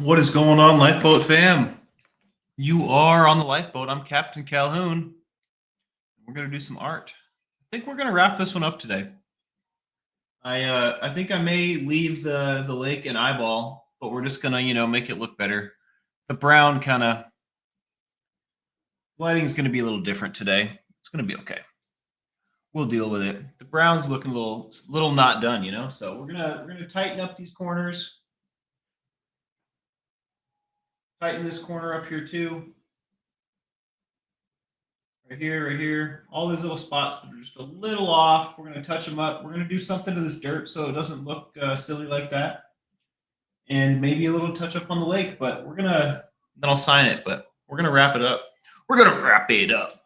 What is going on, Lifeboat fam? You are on the lifeboat. I'm Captain Calhoun. We're going to do some art. I think we're going to wrap this one up today. I think I may leave the lake an eyeball, but we're just going to, make it look better. The brown kind of lighting is going to be a little different today. It's going to be okay. We'll deal with it. The brown's looking a little not done, so we're going to tighten up these corners. Tighten this corner up here too. Right here. All these little spots that are just a little off. We're going to touch them up. We're going to do something to this dirt so it doesn't look silly like that. And maybe a little touch up on the lake, but then I'll sign it, but we're going to wrap it up. We're going to wrap it up.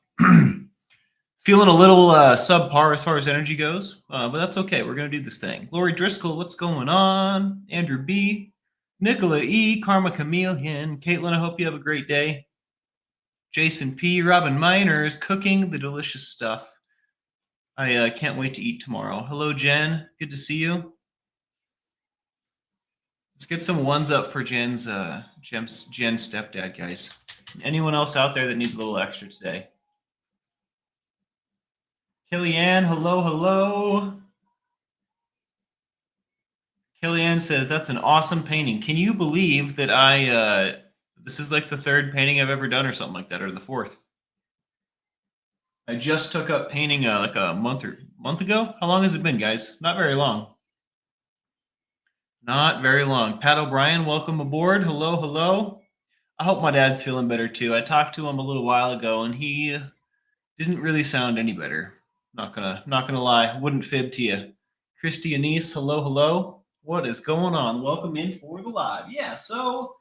Feeling a little subpar as far as energy goes, but that's okay. We're going to do this thing. Lori Driscoll, what's going on? Andrew B. Nicola E. Karma Chameleon. Caitlin, I hope you have a great day. Jason P. Robin Miners cooking the delicious stuff. I can't wait to eat tomorrow. Hello, Jen. Good to see you. Let's get some ones up for Jen's stepdad, guys. Anyone else out there that needs a little extra today? Kellyanne, hello. Kellyanne says, that's an awesome painting. Can you believe that this is like the third painting I've ever done or something like that, or the fourth? I just took up painting like a month ago. How long has it been, guys? Not very long. Not very long. Pat O'Brien, welcome aboard. Hello. I hope my dad's feeling better too. I talked to him a little while ago and he didn't really sound any better. Not gonna lie. Wouldn't fib to you. Christy Anise, hello. What is going on? Welcome in for the live. Yeah, so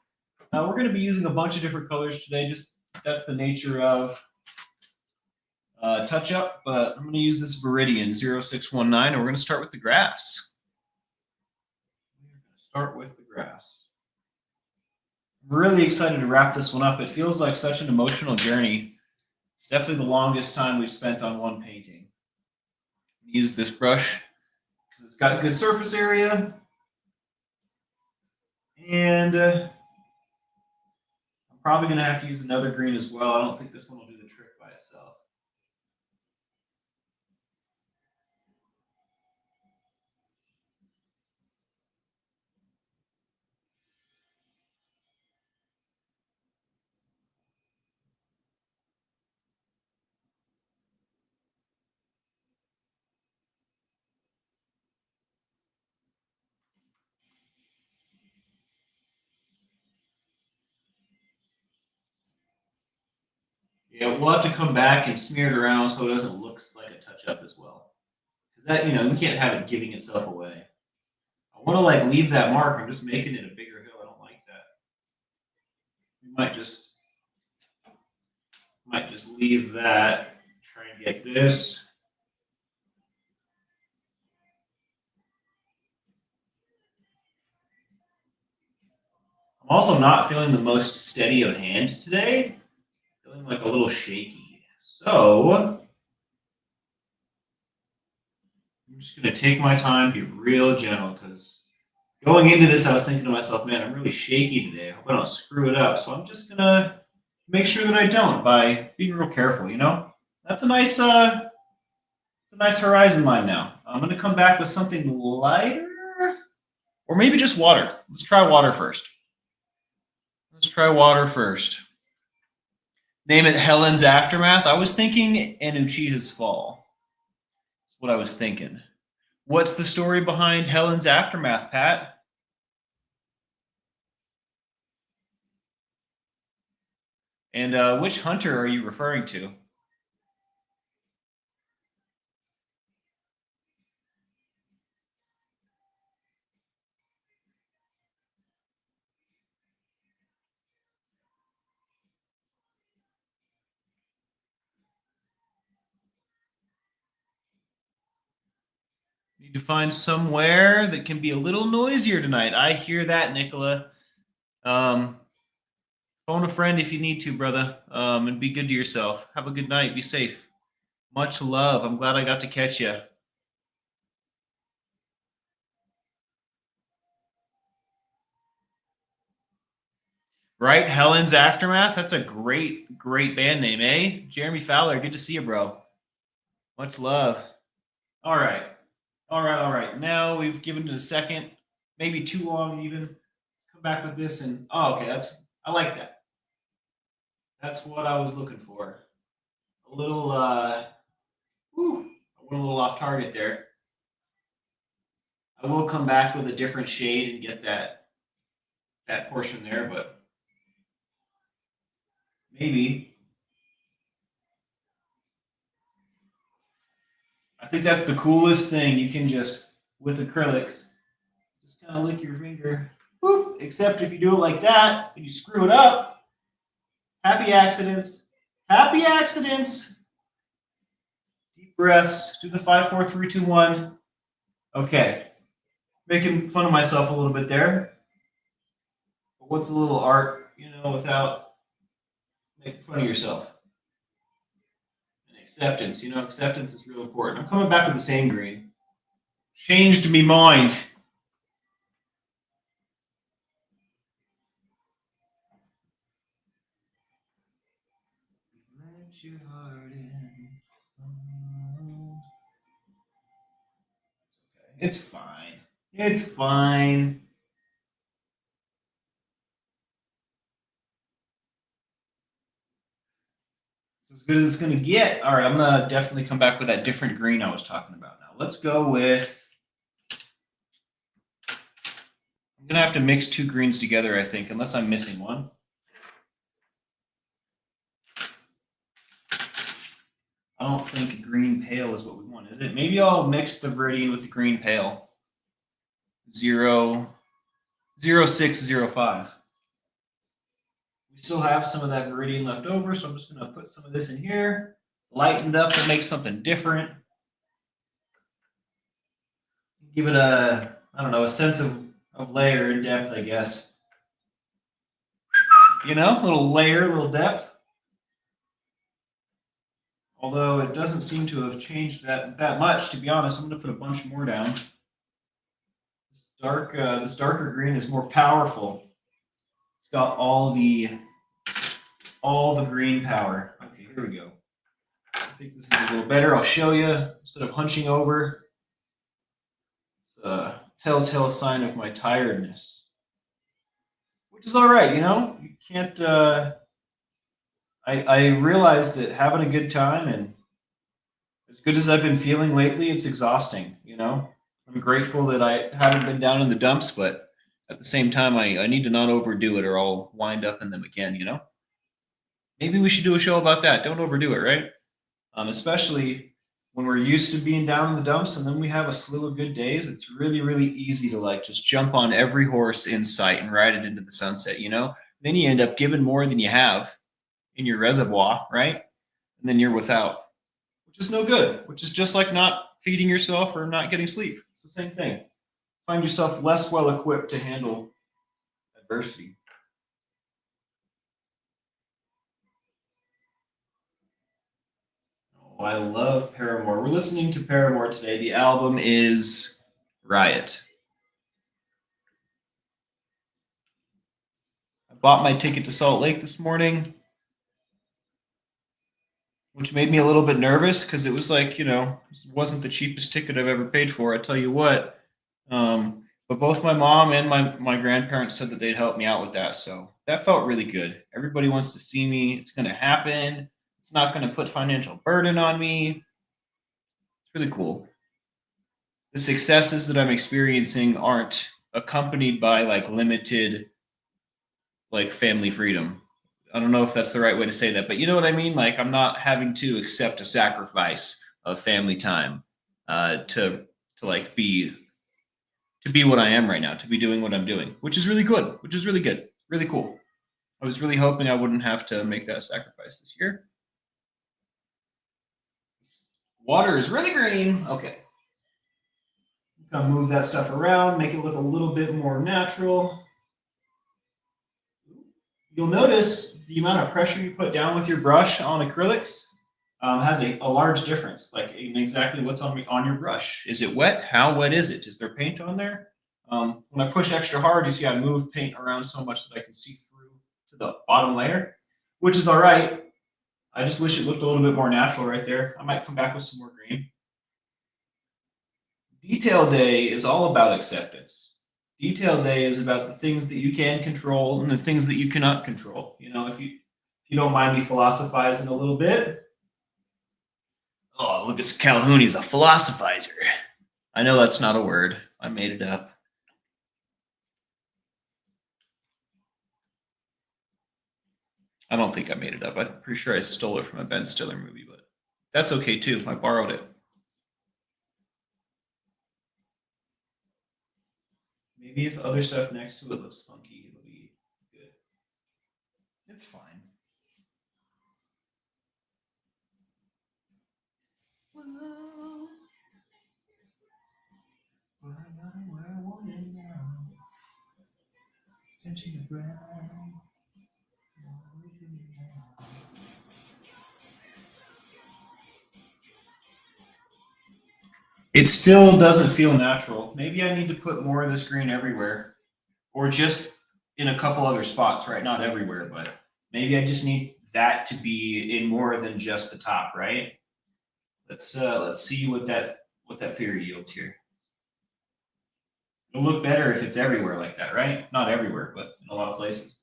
we're going to be using a bunch of different colors today. Just that's the nature of touch up. But I'm going to use this Viridian 0619, and we're going to start with the grass. I'm really excited to wrap this one up. It feels like such an emotional journey. It's definitely the longest time we've spent on one painting. Use this brush because it's got good surface area. And I'm probably going to have to use another green as well. I don't think this one will do the trick by itself. Yeah, we'll have to come back and smear it around so it doesn't look like a touch-up as well. Because that, we can't have it giving itself away. I want to leave that mark. I'm just making it a bigger hill. I don't like that. We might just leave that. Try and get this. I'm also not feeling the most steady of hand today. Feeling like a little shaky. So I'm just going to take my time, be real gentle, because going into this, I was thinking to myself, man, I'm really shaky today. I hope I don't screw it up. So I'm just going to make sure that I don't by being real careful, That's a nice horizon line now. I'm going to come back with something lighter, or maybe just water. Let's try water first. Name it Helen's Aftermath. I was thinking Anuchiha's Fall. That's what I was thinking. What's the story behind Helen's Aftermath, Pat? And which hunter are you referring to? Need to find somewhere that can be a little noisier tonight. I hear that, Nicola. Phone a friend if you need to, brother, and be good to yourself. Have a good night. Be safe. Much love. I'm glad I got to catch you. Right? Helen's Aftermath. That's a great, great band name, eh? Jeremy Fowler, good to see you, bro. Much love. All right. All right, all right. Now we've given it a second, maybe too long even. Let's come back with this and okay, I like that. That's what I was looking for. A little whew, I went a little off target there. I will come back with a different shade and get that portion there, but maybe. I think that's the coolest thing. You can just with acrylics, just kind of lick your finger. Whoop. Except if you do it like that and you screw it up, happy accidents. Happy accidents. Deep breaths. Do the 5, 4, 3, 2, 1. Okay. Making fun of myself a little bit there. But what's a little art, without making fun of yourself? And acceptance. Acceptance is real important. I'm coming back with the same green. Changed me mind. Let your heart in. It's fine. It's fine. It's as good as it's going to get. All right, I'm going to definitely come back with that different green I was talking about now. Let's go with... I'm going to have to mix two greens together, I think, unless I'm missing one. I don't think green pale is what we want, is it? Maybe I'll mix the Viridian with the green pale. 0605. We still have some of that Viridian left over, so I'm just going to put some of this in here, lighten it up and make something different. Give it a sense of layer and depth, I guess. A little layer, a little depth. Although it doesn't seem to have changed that much, to be honest. I'm going to put a bunch more down. This darker green is more powerful. It's got all the green power. Okay, here we go. I think this is a little better. I'll show you instead of hunching over. It's a telltale sign of my tiredness, which is all right. You can't. I realize that having a good time and as good as I've been feeling lately, it's exhausting. I'm grateful that I haven't been down in the dumps, but at the same time, I need to not overdo it or I'll wind up in them again. Maybe we should do a show about that. Don't overdo it, right? Especially when we're used to being down in the dumps and then we have a slew of good days. It's really, really easy to just jump on every horse in sight and ride it into the sunset. Then you end up giving more than you have in your reservoir, right? And then you're without, which is no good, which is just like not feeding yourself or not getting sleep. It's the same thing. Find yourself less well equipped to handle adversity. Oh, I love Paramore. We're listening to Paramore today. The album is Riot. I bought my ticket to Salt Lake this morning, which made me a little bit nervous because it was it wasn't the cheapest ticket I've ever paid for. I tell you what. But both my mom and my grandparents said that they'd help me out with that. So that felt really good. Everybody wants to see me. It's going to happen. It's not going to put financial burden on me. It's really cool. The successes that I'm experiencing aren't accompanied by limited family freedom. I don't know if that's the right way to say that, but you know what I mean? I'm not having to accept a sacrifice of family time to be what I am right now, to be doing what I'm doing, which is really good, really cool. I was really hoping I wouldn't have to make that sacrifice this year. Water is really green. Okay. Kind of move that stuff around, make it look a little bit more natural. You'll notice the amount of pressure you put down with your brush on acrylics has a large difference, in exactly what's on your brush. Is it wet? How wet is it? Is there paint on there? When I push extra hard, you see I move paint around so much that I can see through to the bottom layer, which is all right. I just wish it looked a little bit more natural right there. I might come back with some more green. Detail day is all about acceptance. Detail day is about the things that you can control and the things that you cannot control. You know, if you don't mind me philosophizing a little bit. Oh, look at Calhoun, he's a philosophizer. I know that's not a word. I made it up. I don't think I made it up. I'm pretty sure I stole it from a Ben Stiller movie, but that's okay too. I borrowed it. Maybe if other stuff next to it looks funky, it'll be good. It's fine. It still doesn't feel natural. Maybe I need to put more of this green everywhere, or just in a couple other spots, right? Not everywhere, but maybe I just need that to be in more than just the top, right? Let's see what that figure yields here. It'll look better if it's everywhere like that, right? Not everywhere, but in a lot of places.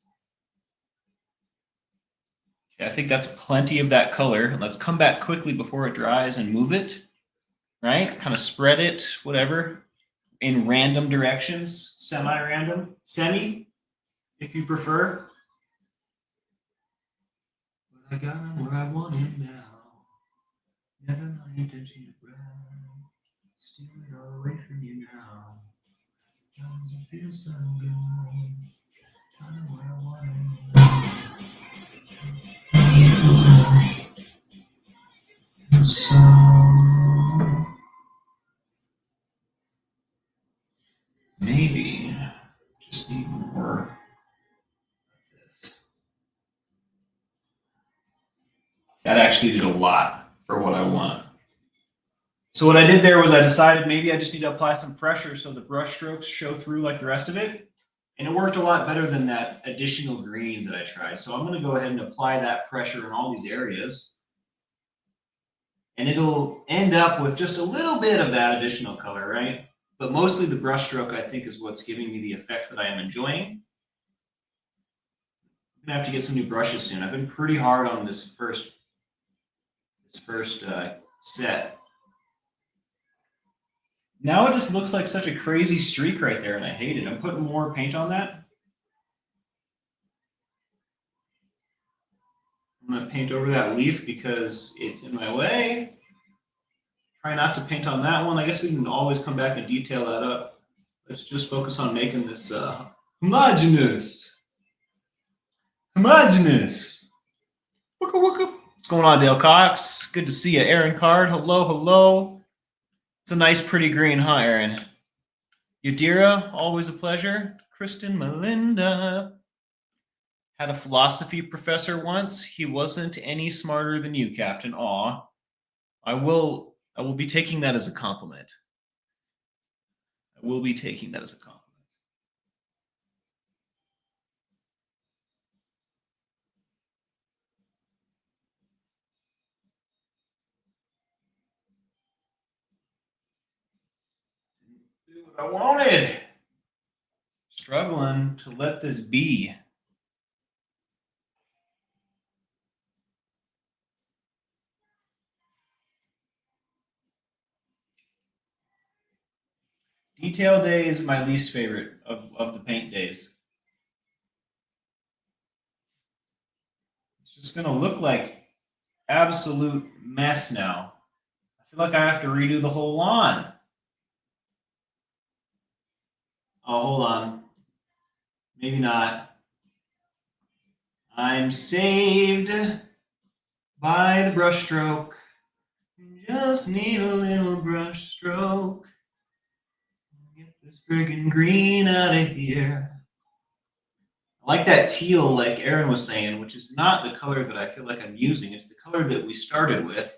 Okay, I think that's plenty of that color. Let's come back quickly before it dries and move it, right? Kind of spread it, whatever, in random directions, semi-random, semi, if you prefer. But I got him where I want him now. Never my intention to brag. Steal it all away from you now. Doesn't feel so good. Got him where I want him now. So maybe just need more of this. That actually did a lot for what I want. So what I did there was I decided maybe I just need to apply some pressure so the brush strokes show through like the rest of it. And it worked a lot better than that additional green that I tried. So I'm going to go ahead and apply that pressure in all these areas. And it'll end up with just a little bit of that additional color, right? But mostly the brush stroke, I think, is what's giving me the effect that I am enjoying. I'm going to have to get some new brushes soon. I've been pretty hard on this first set. Now it just looks like such a crazy streak right there, and I hate it. I'm putting more paint on that. I'm going to paint over that leaf because it's in my way. Try not to paint on that one. I guess we can always come back and detail that up. Let's just focus on making this homogeneous. Homogeneous. Wooka wooka. What's going on, Dale Cox? Good to see you. Aaron Card. Hello, hello. It's a nice, pretty green, huh, Aaron? Yadira, always a pleasure. Kristen Melinda. Had a philosophy professor once. He wasn't any smarter than you, Captain. Aw. I will be taking that as a compliment. I will be taking that as a compliment. Do what I wanted. Struggling to let this be. Detail day is my least favorite of the paint days. It's just going to look like absolute mess now. I feel like I have to redo the whole lawn. Oh, hold on. Maybe not. I'm saved by the brush stroke. Just need a little brush stroke. Get this friggin' green out of here. I like that teal, like Aaron was saying, which is not the color that I feel like I'm using. It's the color that we started with.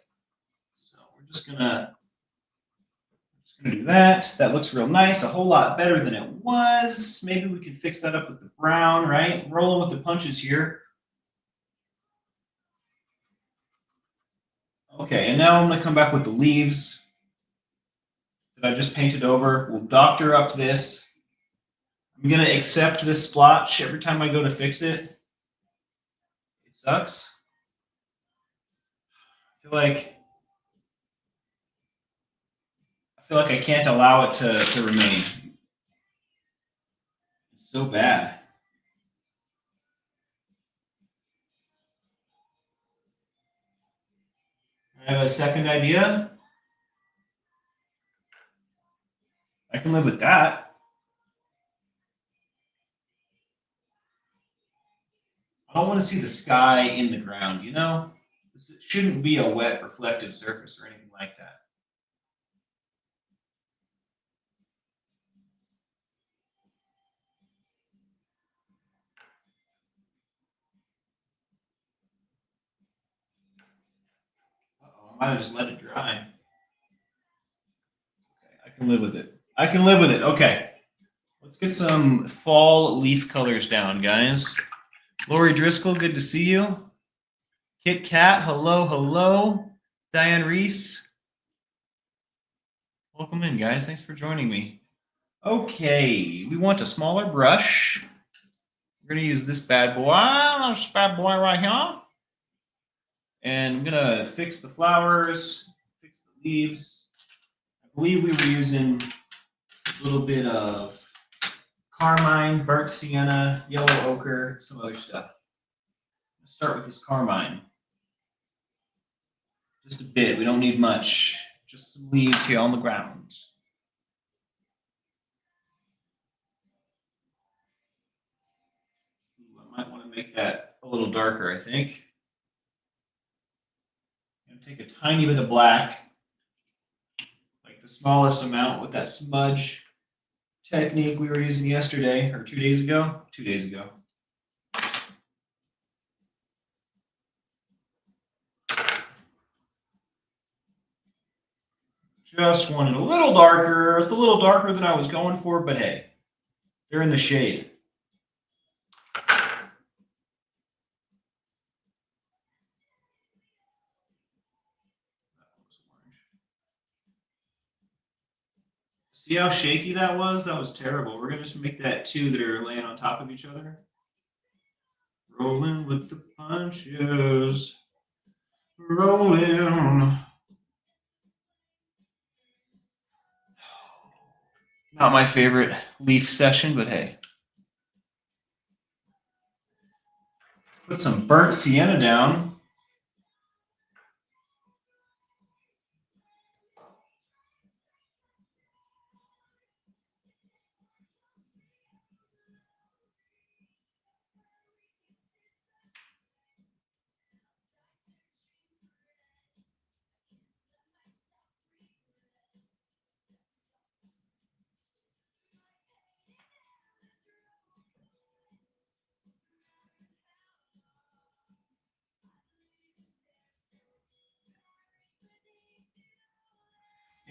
So we're just gonna Gonna do that. That looks real nice, a whole lot better than it was. Maybe we can fix that up with the brown, right? Rolling with the punches here. Okay, and now I'm gonna come back with the leaves that I just painted over. We'll doctor up this. I'm gonna accept this splotch every time I go to fix it. It sucks. I feel like I can't allow it to remain. It's so bad. I have a second idea. I can live with that. I don't want to see the sky in the ground, you know? This shouldn't be a wet, reflective surface or anything like that. Uh-oh, I might have just let it dry. Okay, I can live with it. I can live with it. Okay. Let's get some fall leaf colors down, guys. Lori Driscoll, good to see you. Kit Kat, hello, hello. Diane Reese. Welcome in, guys. Thanks for joining me. Okay, we want a smaller brush. We're going to use this bad boy. This bad boy right here. And I'm going to fix the flowers, fix the leaves. I believe we were using a little bit of carmine, burnt sienna, yellow ochre, some other stuff. Let's start with this carmine. Just a bit. We don't need much. Just some leaves here on the ground. Ooh, I might want to make that a little darker, I think. I'm going to take a tiny bit of black, like the smallest amount with that smudge technique we were using yesterday, or 2 days ago. 2 days ago. Just wanted a little darker. It's a little darker than I was going for, but hey, they're in the shade. See how shaky that was? That was terrible. We're going to just make that two that are laying on top of each other. Rolling with the punches. Rolling. Not my favorite leaf session, but hey. Put some burnt sienna down.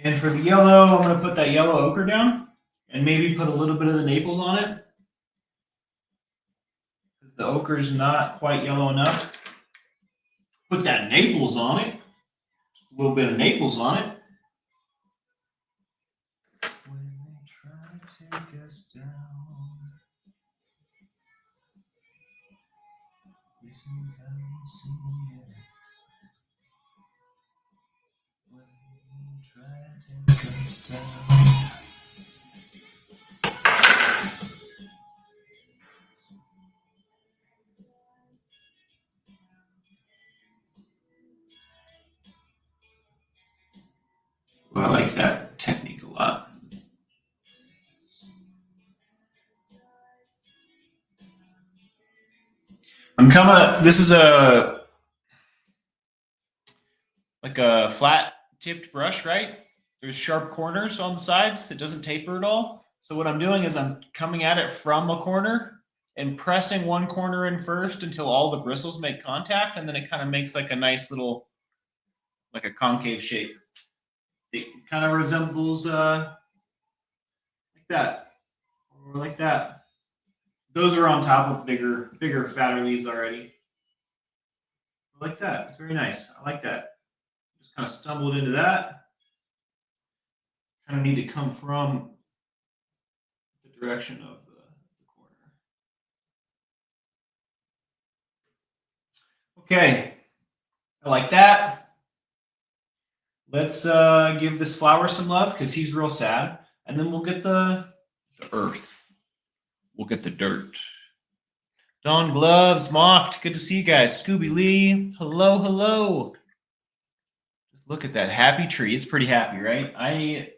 And for the yellow, I'm going to put that yellow ochre down and maybe put a little bit of the Naples on it. The ochre is not quite yellow enough. Put that Naples on it. Just a little bit of Naples on it. When they try to take us down, listen how you sing it. When they try to take us down. Well, I like that technique a lot. This is like a flat tipped brush, right? There's sharp corners on the sides. It doesn't taper at all. So what I'm doing is I'm coming at it from a corner and pressing one corner in first until all the bristles make contact. And then it kind of makes like a nice little, like a concave shape. It kind of resembles like that, or like that. Those are on top of bigger, fatter leaves already. Like that. It's very nice. I like that. Just kind of stumbled into that. Kind of need to come from the direction of the corner. Okay. I like that. Let's give this flower some love because he's real sad. And then we'll get the earth. We'll get the dirt. Don Gloves, Mocked. Good to see you guys. Scooby Lee. Hello, hello. Just look at that happy tree. It's pretty happy, right? I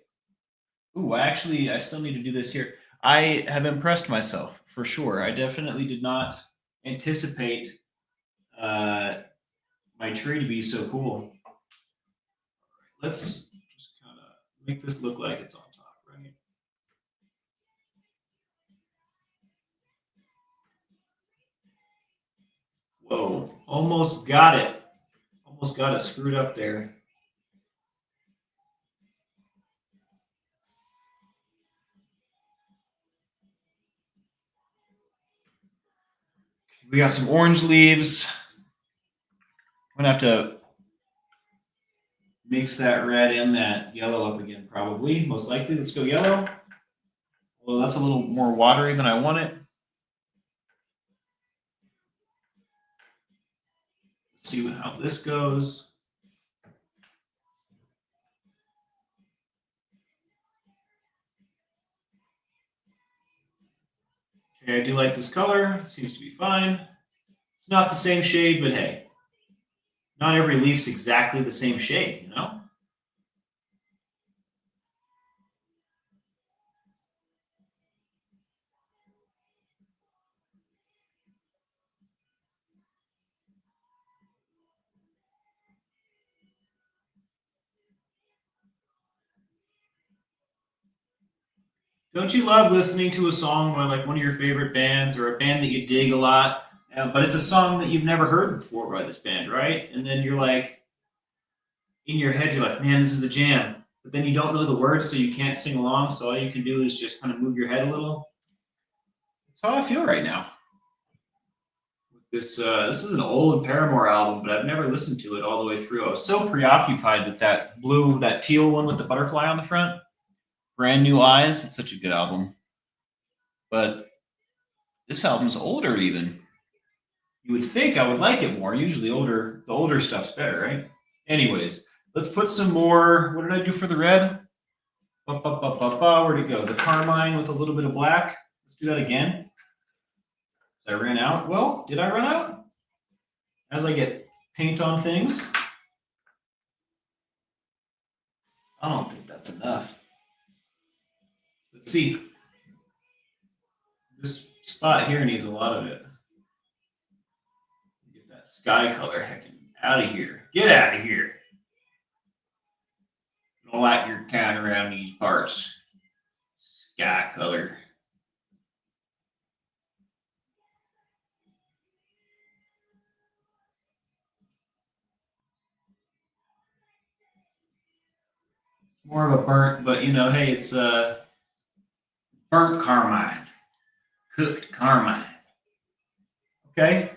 still need to do this here. I have impressed myself for sure. I definitely did not anticipate my tree to be so cool. Let's just kind of make this look like it's on top, right? Whoa, almost got it. Almost got it screwed up there. We got some orange leaves. I'm gonna have to mix that red and that yellow up again, probably, most likely. Let's go yellow. Well, that's a little more watery than I want it. Let's see how this goes. Okay, I do like this color. It seems to be fine. It's not the same shade, but hey, not every leaf's exactly the same shade, you know? Don't you love listening to a song by like one of your favorite bands or a band that you dig a lot, but it's a song that you've never heard before by this band, right? And then you're like, in your head, you're like, man, this is a jam. But then you don't know the words, so you can't sing along. So all you can do is just kind of move your head a little. That's how I feel right now. This is an old Paramore album, but I've never listened to it all the way through. I was so preoccupied with that teal one with the butterfly on the front. Brand New Eyes. It's such a good album. But this album's older even. You would think I would like it more. Usually the older stuff's better, right? Anyways, let's put some more. What did I do for the red? Where'd it go? The carmine with a little bit of black. Let's do that again. I ran out. Well, did I run out? As I get paint on things. I don't think that's enough. Let's see. This spot here needs a lot of it. Get that sky color heckin' out of here. Get out of here. I don't like your kind around these parts. Sky color. It's more of a burnt, but you know, hey, it's burnt carmine. Cooked carmine. Okay?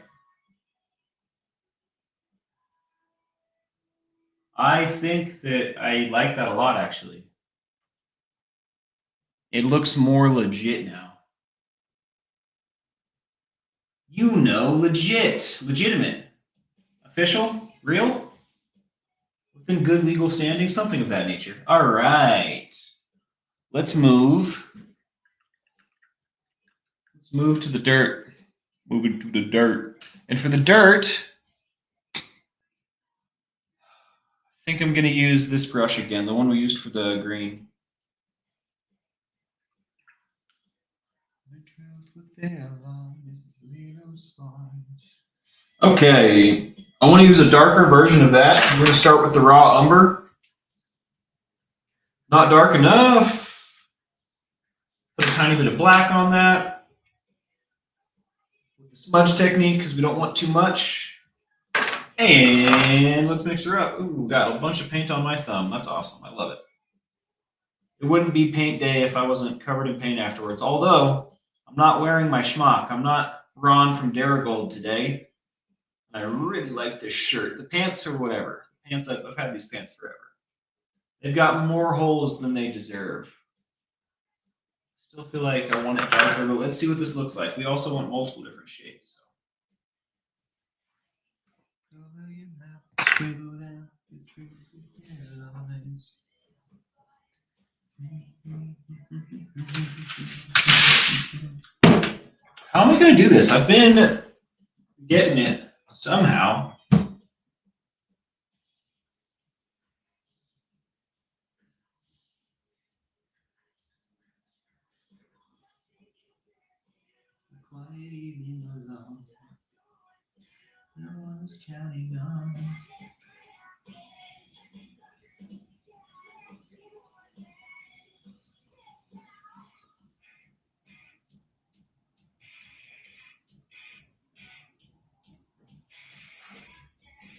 I think that I like that a lot, actually. It looks more legit now. You know, legit, legitimate, official, real, within good legal standing, something of that nature. All right. Let's move. Let's move to the dirt. Moving to the dirt. And for the dirt, I think I'm going to use this brush again, the one we used for the green. Okay, I want to use a darker version of that. I'm going to start with the raw umber. Not dark enough. Put a tiny bit of black on that. With the smudge technique, because we don't want too much. And let's mix her up. Ooh, got a bunch of paint on my thumb. That's awesome. I love it. it wouldn't be paint day if I wasn't covered in paint afterwards. Although I'm not wearing my schmuck. I'm not Ron from Darigold today. I really like this shirt. The pants or whatever. The pants, I've had these pants forever. They've got more holes than they deserve. Still feel like I want it darker, but let's see what this looks like. We also want multiple different shades. So. How am I going to do this? I've been getting it somehow. Quiet evening alone. No one's counting on.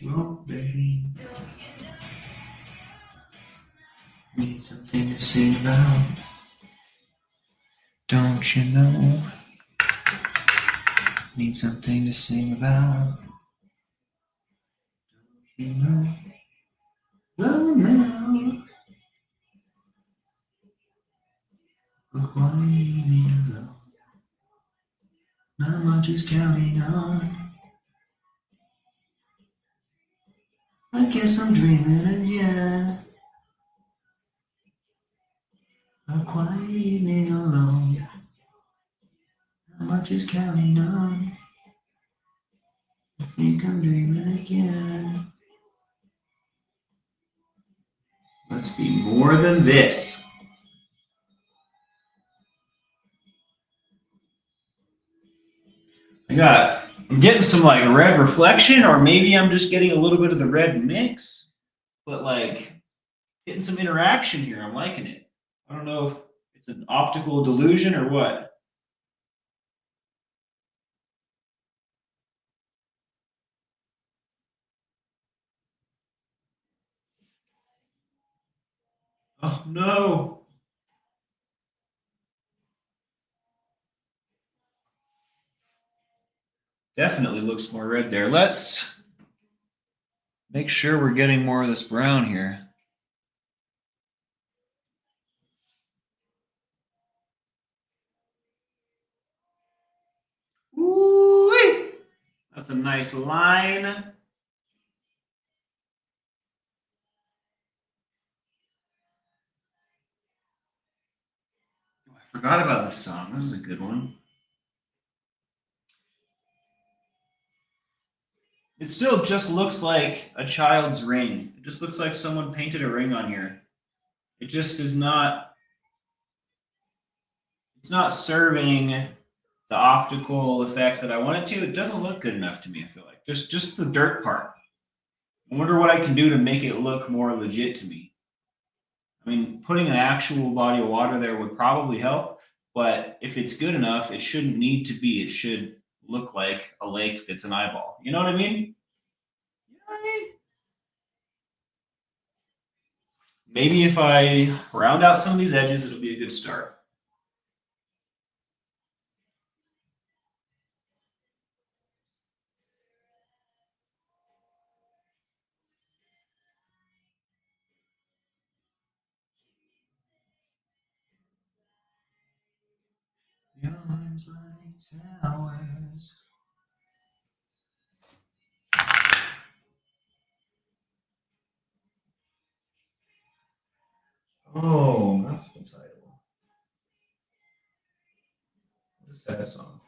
Well, baby, need something to sing about. Don't you know? Need something to sing about. Don't you know? Oh, now. Look why me alone. Not much is counting on. I guess I'm dreaming again. A quiet evening alone. Not much is counting on. I think I'm dreaming again. Let's be more than this. I'm getting some like red reflection, or maybe I'm just getting a little bit of the red mix, but like getting some interaction here. I'm liking it. I don't know if it's an optical delusion or what. Oh no. Definitely looks more red there. Let's make sure we're getting more of this brown here. Ooh-wee. That's a nice line. Oh, I forgot about this song. This is a good one. It still just looks like a child's ring. It just looks like someone painted a ring on here. It just is not, it's not serving the optical effect that I want it to. It doesn't look good enough to me, I feel like. Just the dirt part. I wonder what I can do to make it look more legit to me. I mean, putting an actual body of water there would probably help, but if it's good enough, it shouldn't need to be. It should look like a lake that's an eyeball. You know what I mean? You know what I mean? Maybe if I round out some of these edges, it'll be a good start. Your arms like towers. Oh, that's the title. What is that song?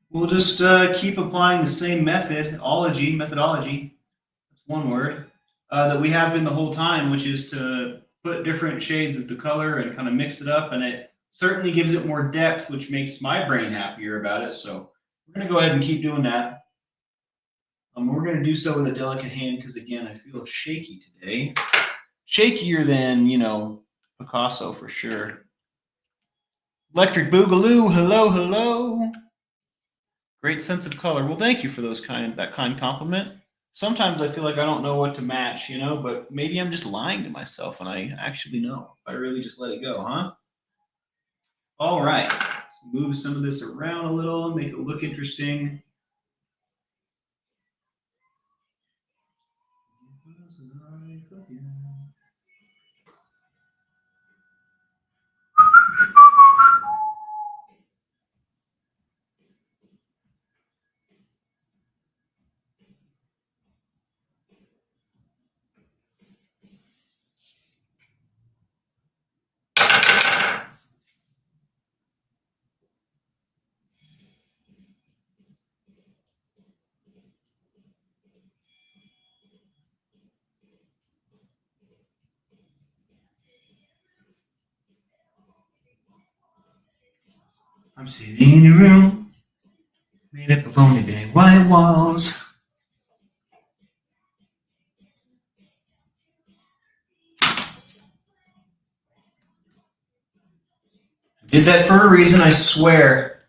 We'll just keep applying the same methodology, that's one word, that we have been the whole time, which is to put different shades of the color and kind of mix it up. And it certainly gives it more depth, which makes my brain happier about it. So we're going to go ahead and keep doing that. We're going to do so with a delicate hand because, again, I feel shaky today. shakier than, Picasso for sure. Electric Boogaloo, hello, hello. Great sense of color. Well, thank you for that kind compliment. Sometimes I feel like I don't know what to match, but maybe I'm just lying to myself and I actually know. If I really just let it go, huh? All right. Let's move some of this around a little, make it look interesting. I'm sitting in a room made up of only big white walls. I did that for a reason, I swear.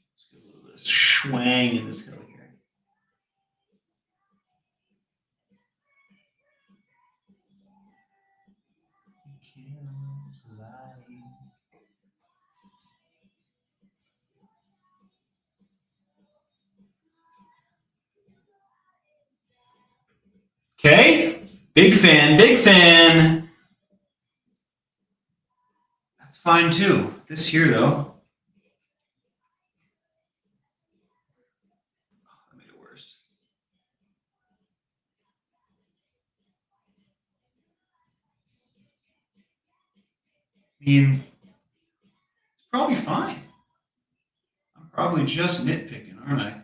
Let's get a little bit of swang in this color here. Okay, big fan, big fan. That's fine too. This here, though, that made it worse. I mean, it's probably fine. I'm probably just nitpicking, aren't I?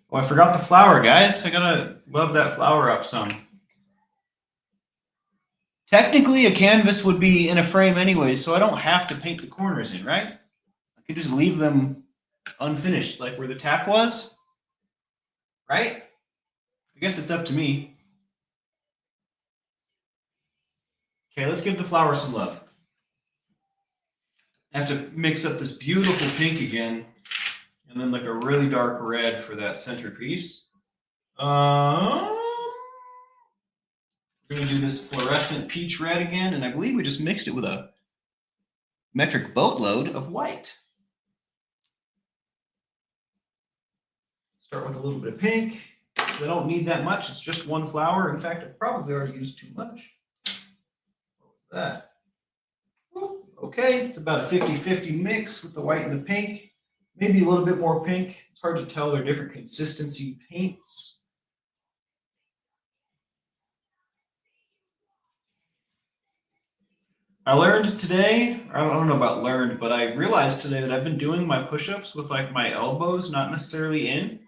Oh, I forgot the flower, guys. I gotta love that flower up some. Technically, a canvas would be in a frame anyway, so I don't have to paint the corners in, right? I could just leave them unfinished, like where the tap was, right? I guess it's up to me. Okay, let's give the flower some love. I have to mix up this beautiful pink again, and then like a really dark red for that centerpiece. We're gonna do this fluorescent peach red again, and I believe we just mixed it with a metric boatload of white. Start with a little bit of pink. I don't need that much. It's just one flower. In fact, I probably already used too much. What was that? Okay, it's about a 50-50 mix with the white and the pink. Maybe a little bit more pink. It's hard to tell. They're different consistency paints. I learned today, I don't know about learned, but I realized today that I've been doing my push-ups with like my elbows not necessarily in.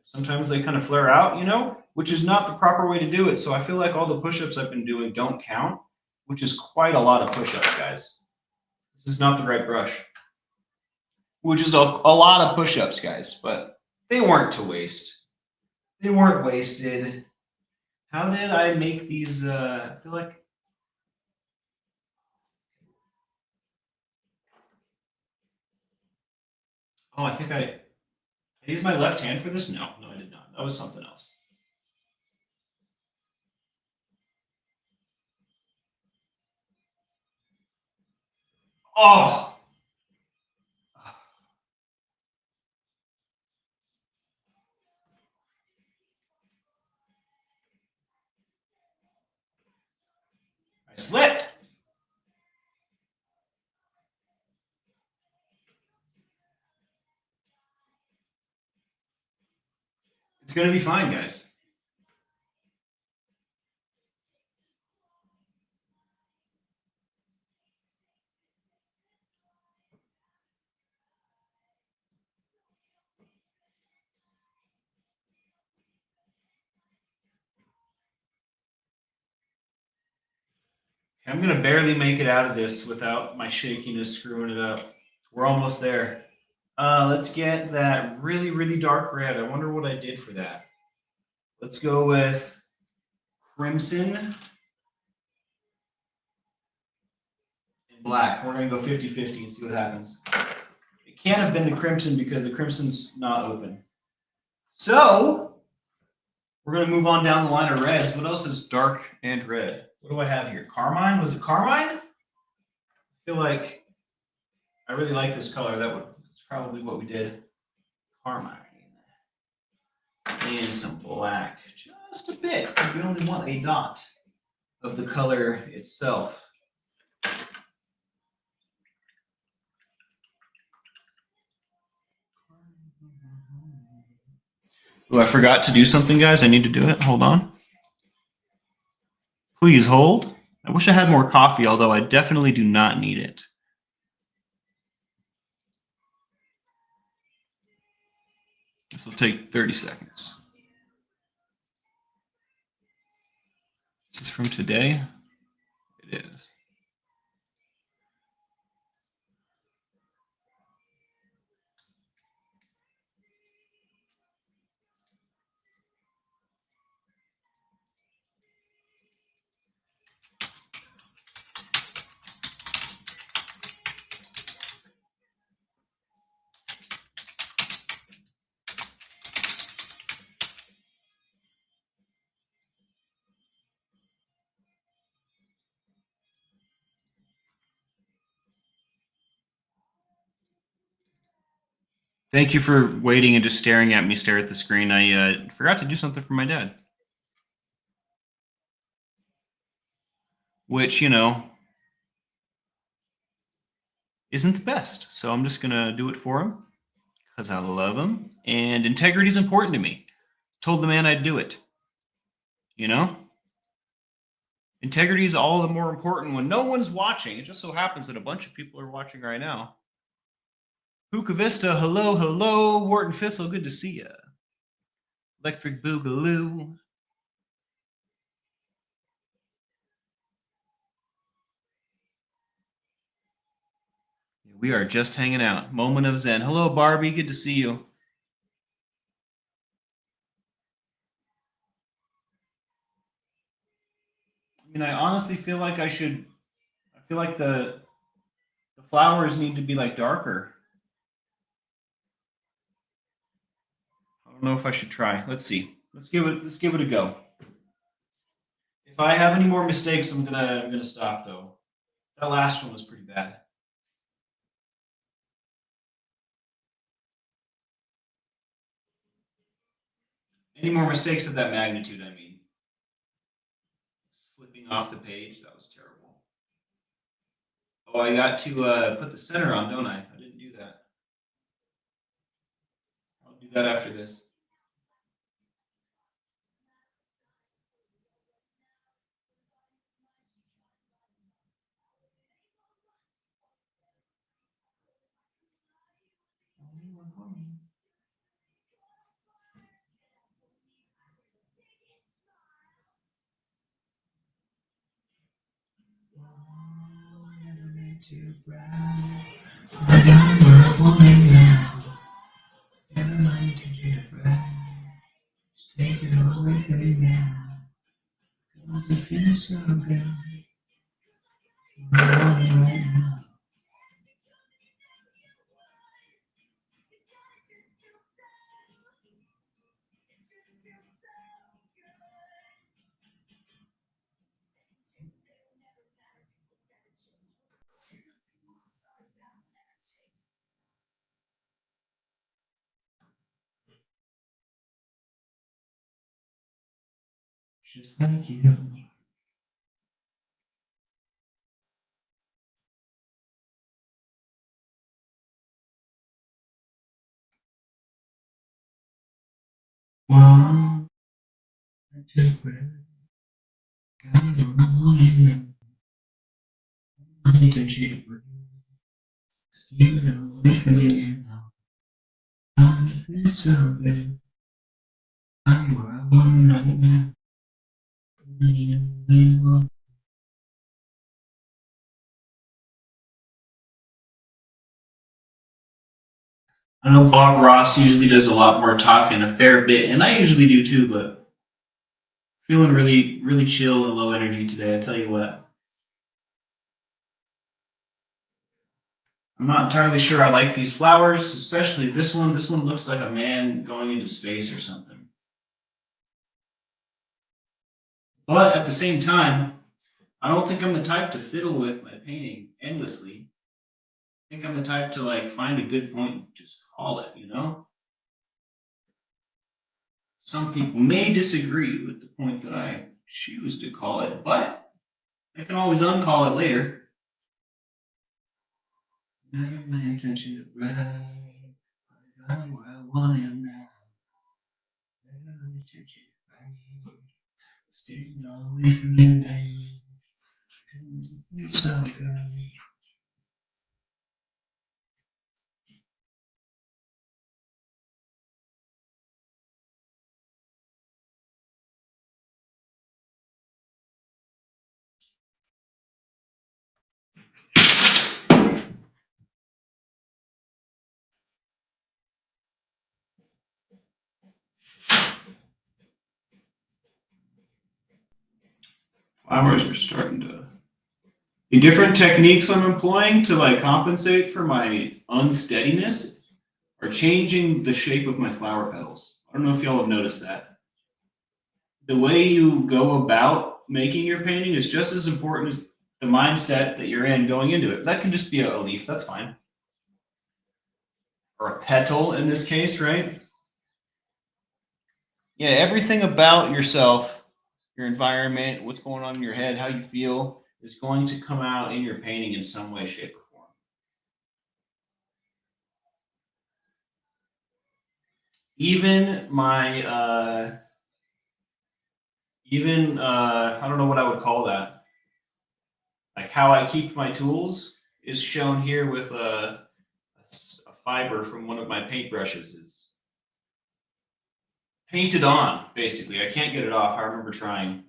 Sometimes they kind of flare out, which is not the proper way to do it. So I feel like all the push-ups I've been doing don't count, which is quite a lot of push-ups, guys. This is not the right brush, which is a lot of push-ups, guys, but they weren't to waste. They weren't wasted. How did I make these? I feel like. Oh, I think I used my left hand for this. No, I did not. That was something else. Oh, I slipped. It's gonna be fine, guys. I'm gonna barely make it out of this without my shakiness screwing it up. We're almost there. Let's get that really, really dark red. I wonder what I did for that. Let's go with crimson and black. We're gonna go 50-50 and see what happens. It can't have been the crimson because the crimson's not open. So we're gonna move on down the line of reds. What else is dark and red? What do I have here? Carmine? Was it carmine? I feel like I really like this color. That's probably what we did. Carmine. And some black. Just a bit, because we only want a dot of the color itself. Oh, I forgot to do something, guys. I need to do it. Hold on. Please hold. I wish I had more coffee, although I definitely do not need it. This will take 30 seconds. This is from today. It is. Thank you for waiting and just staring at me stare at the screen. I forgot to do something for my dad. Which, isn't the best. So I'm just going to do it for him because I love him. And integrity is important to me. Told the man I'd do it. Integrity is all the more important when no one's watching. It just so happens that a bunch of people are watching right now. Hookah Vista, hello, hello. Wharton Fissel, good to see you. Electric Boogaloo. We are just hanging out. Moment of Zen. Hello, Barbie. Good to see you. I mean, I honestly feel like I feel like the flowers need to be like darker. I don't know if I should try. Let's see. Let's give it a go. If I have any more mistakes, I'm gonna stop though. That last one was pretty bad. Any more mistakes of that magnitude, I mean. Slipping off the page, that was terrible. Oh, I got to put the center on, don't I? I didn't do that. I'll do that after this. Too bright. I got what I want it now. Never mind to do right. Just take it all away from me now. I want to feel so good. I want it right now. Just like you. One, two, three. Got what I want it now. I need to cheat. Steal it away from me now. I want to feel so good. I'm where I want it right now. I know Bob Ross usually does a lot more talking, a fair bit, and I usually do too, but feeling really, really chill and low energy today, I tell you what. I'm not entirely sure I like these flowers, especially this one. This one looks like a man going into space or something. But at the same time, I don't think I'm the type to fiddle with my painting endlessly. I think I'm the type to like find a good point and just call it, you know? Some people may disagree with the point that I choose to call it, but I can always uncall it later. Never my intention to brag. I got where I want him now. Never my intention to brag. Staying away from your name. It's so good. Flowers are starting to. The different techniques I'm employing to like compensate for my unsteadiness are changing the shape of my flower petals. I don't know if y'all have noticed that. The way you go about making your painting is just as important as the mindset that you're in going into it. That can just be a leaf, that's fine. Or a petal in this case, right? Yeah, everything about yourself, your environment, what's going on in your head, how you feel is going to come out in your painting in some way, shape, or form. Even my I don't know what I would call that. Like how I keep my tools is shown here with a fiber from one of my paintbrushes is painted on, basically. I can't get it off. I remember trying.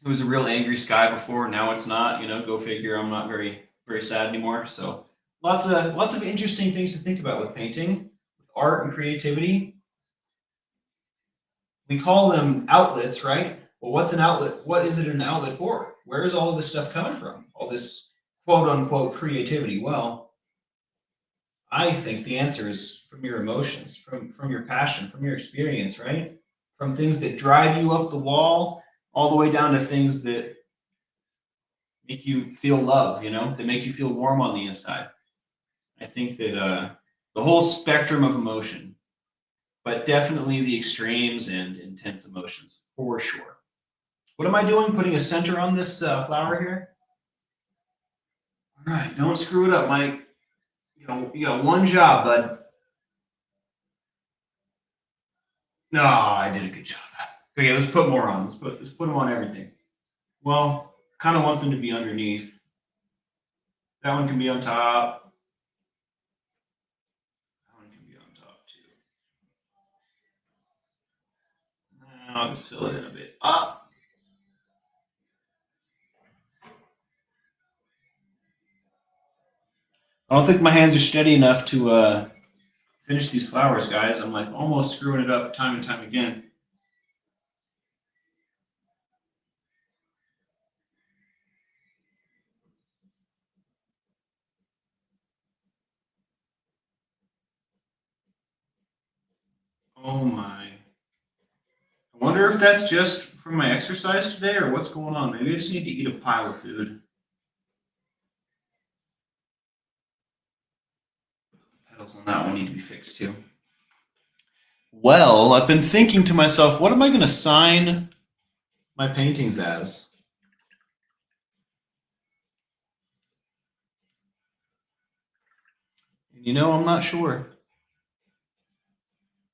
It was a real angry sky before. Now it's not. You know, go figure. I'm not very sad anymore. So lots of interesting things to think about with painting, with art and creativity. We call them outlets, right? Well, what's an outlet? What is it an outlet for? Where is all of this stuff coming from? All this quote unquote creativity? Well, I think the answer is from your emotions, from your passion, from your experience, right? From things that drive you up the wall, all the way down to things that make you feel love, you know, that make you feel warm on the inside. I think that the whole spectrum of emotion, but definitely the extremes and intense emotions for sure. What am I doing? Putting a center on this flower here? All right, don't screw it up, Mike. You got one job, bud. No, I did a good job. Okay, let's put more on. Let's put them on everything. Well, kind of want them to be underneath. That one can be on top. That one can be on top too. I'll just fill it in a bit. Ah! I don't think my hands are steady enough to finish these flowers, guys. I'm like almost screwing it up time and time again. Oh my. I wonder if that's just from my exercise today or what's going on. Maybe I just need to eat a pile of food. The petals on that one need to be fixed too. Well, I've been thinking to myself, what am I going to sign my paintings as? And you know, I'm not sure.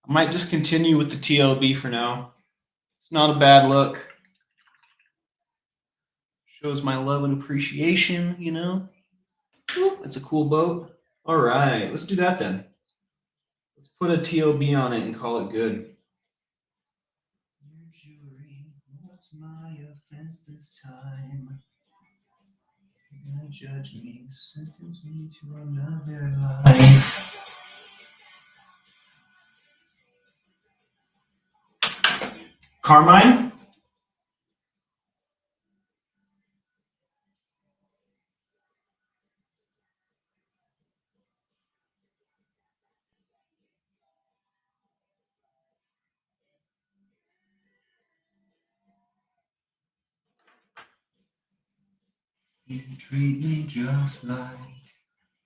I might just continue with the TLB for now. It's not a bad look. Shows my love and appreciation, you know? It's a cool boat. All right, let's do that then. Let's put a TLB on it and call it good. What's my offense this time? Judge me, sentence me to another life. Carmine? You treat me just like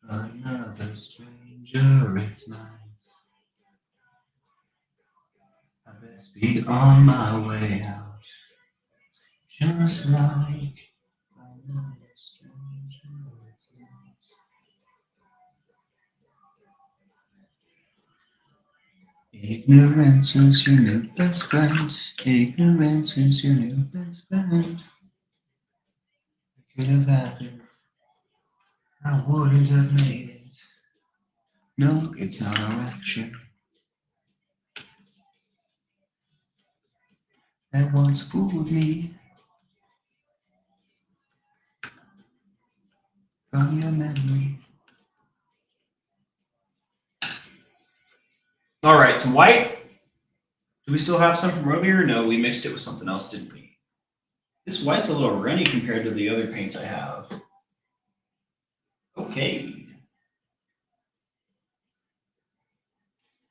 another stranger, it's nice. I best be on my way out, just like another stranger, it's nice. Ignorance is your new best friend. Ignorance is your new best friend. It could have happened. I wouldn't have made it. No, it's not our action that once fooled me from your memory. All right, some white. Do we still have some from earlier? No, we mixed it with something else, didn't we? This white's a little runny compared to the other paints I have. Okay.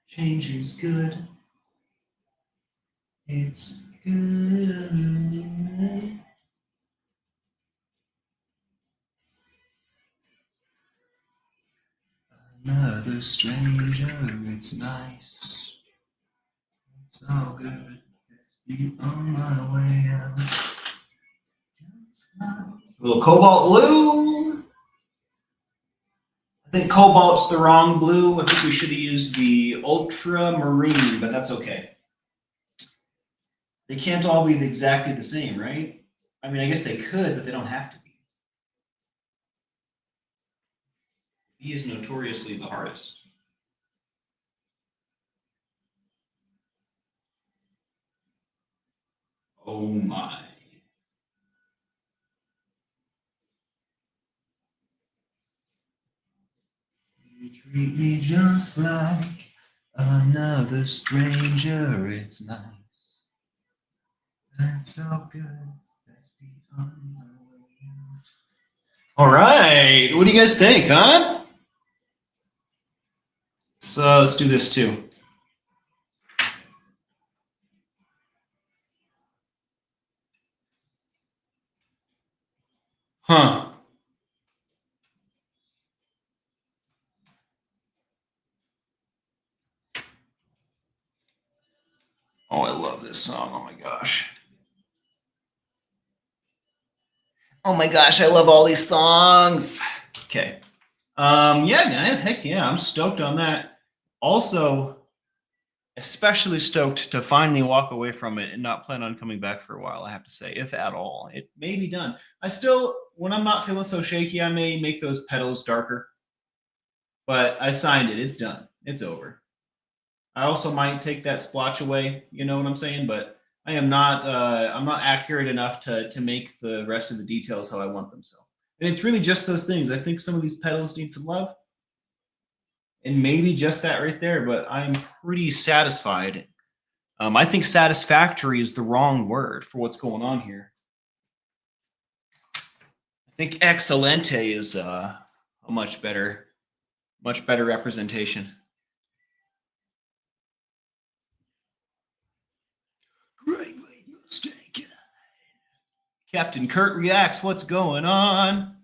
Change is good. It's good. Another stranger, it's nice. It's all good. Let's be on my way out. A little cobalt blue. I think cobalt's the wrong blue. I think we should have used the ultramarine, but that's okay. They can't all be exactly the same, right? I mean, I guess they could, but they don't have to be. B is notoriously the hardest. Oh my. You treat me just like another stranger, it's nice. That's so good. Let's be on my way out. All right. What do you guys think, huh? So let's do this too. Huh. Oh, I love this song. Oh my gosh. Oh my gosh, I love all these songs. Okay. Yeah, guys, heck yeah, I'm stoked on that. Also, especially stoked to finally walk away from it and not plan on coming back for a while, I have to say, if at all. It may be done. I still, when I'm not feeling so shaky, I may make those petals darker. But I signed it. It's done. It's over. I also might take that splotch away, you know what I'm saying? But I'm not accurate enough to make the rest of the details how I want them. So, and it's really just those things. I think some of these petals need some love, and maybe just that right there. But I'm pretty satisfied. I think satisfactory is the wrong word for what's going on here. I think excelente is a much better representation. Great late mistake. Captain Kurt reacts. What's going on?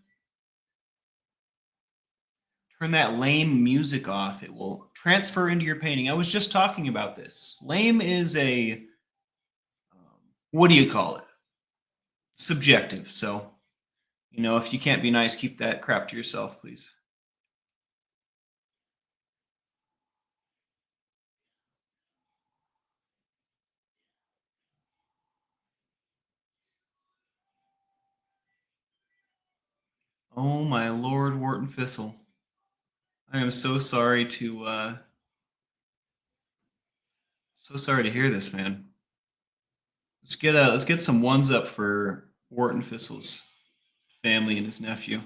Turn that lame music off. It will transfer into your painting. I was just talking about this. Lame is a, what do you call it? Subjective. So, you know, if you can't be nice, keep that crap to yourself, please. Oh my Lord, Wharton Thistle. I am so sorry to hear this, man. Let's get some ones up for Wharton Thistles. family and his nephew.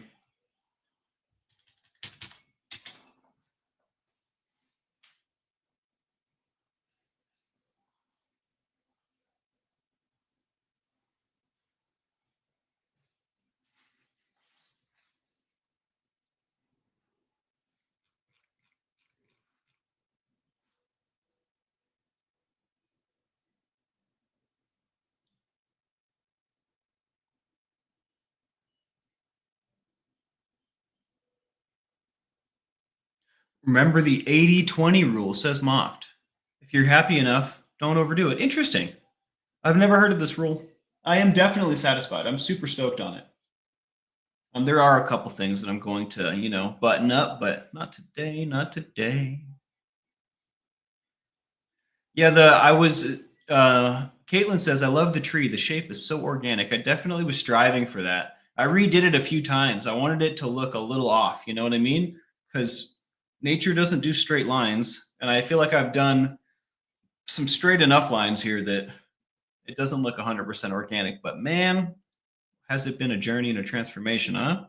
Remember the 80-20 rule, says Mocked. If you're happy enough, don't overdo it. Interesting. I've never heard of this rule. I am definitely satisfied. I'm super stoked on it. There are a couple things that I'm going to, button up, but not today, not today. Yeah, Caitlin says, I love the tree. The shape is so organic. I definitely was striving for that. I redid it a few times. I wanted it to look a little off, you know what I mean? Because nature doesn't do straight lines. And I feel like I've done some straight enough lines here that it doesn't look 100% organic. But man, has it been a journey and a transformation, huh?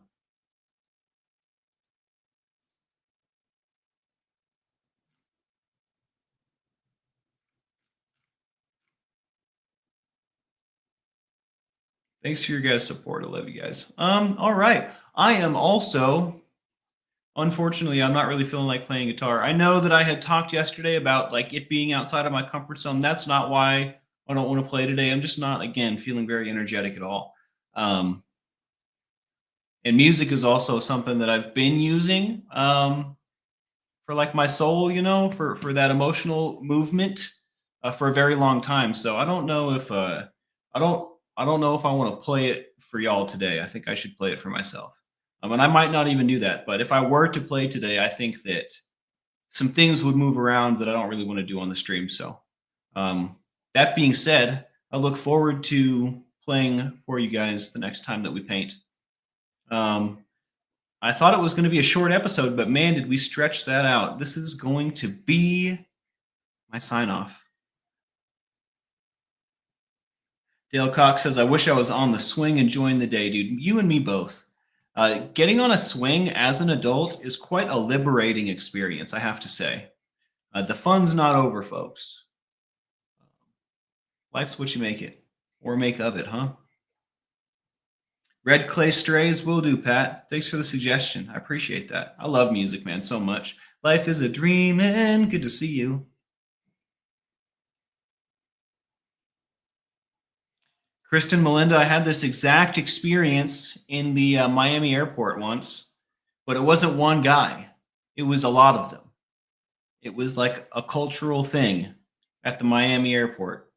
Thanks for your guys' support. I love you guys. All right. I am also, unfortunately, I'm not really feeling like playing guitar. I know that I had talked yesterday about like it being outside of my comfort zone. That's not why I don't want to play today. I'm just not, again, feeling very energetic at all. And music is also something that I've been using for like my soul, for that emotional movement for a very long time. So I don't know if I don't know if I want to play it for y'all today. I think I should play it for myself. And I might not even do that. But if I were to play today, I think that some things would move around that I don't really want to do on the stream. So that being said, I look forward to playing for you guys the next time that we paint. I thought it was going to be a short episode, but man, did we stretch that out. This is going to be my sign off. Dale Cox says, I wish I was on the swing enjoying the day, dude. You and me both. Getting on a swing as an adult is quite a liberating experience, I have to say. The fun's not over, folks. Life's what you make it, or make of it, huh? Red Clay Strays will do, Pat. Thanks for the suggestion. I appreciate that. I love music, man, so much. Life is a dream, and good to see you. Kristen, Melinda, I had this exact experience in the Miami airport once, but it wasn't one guy. It was a lot of them. It was like a cultural thing at the Miami airport.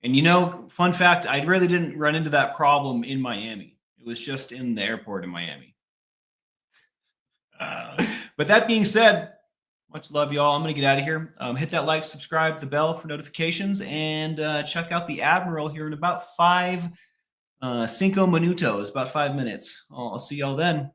And fun fact, I really didn't run into that problem in Miami. It was just in the airport in Miami. But that being said, much love, y'all. I'm going to get out of here. Hit that like, subscribe, the bell for notifications, and check out the Admiral here in about 5 minutos, about 5 minutes. I'll see y'all then.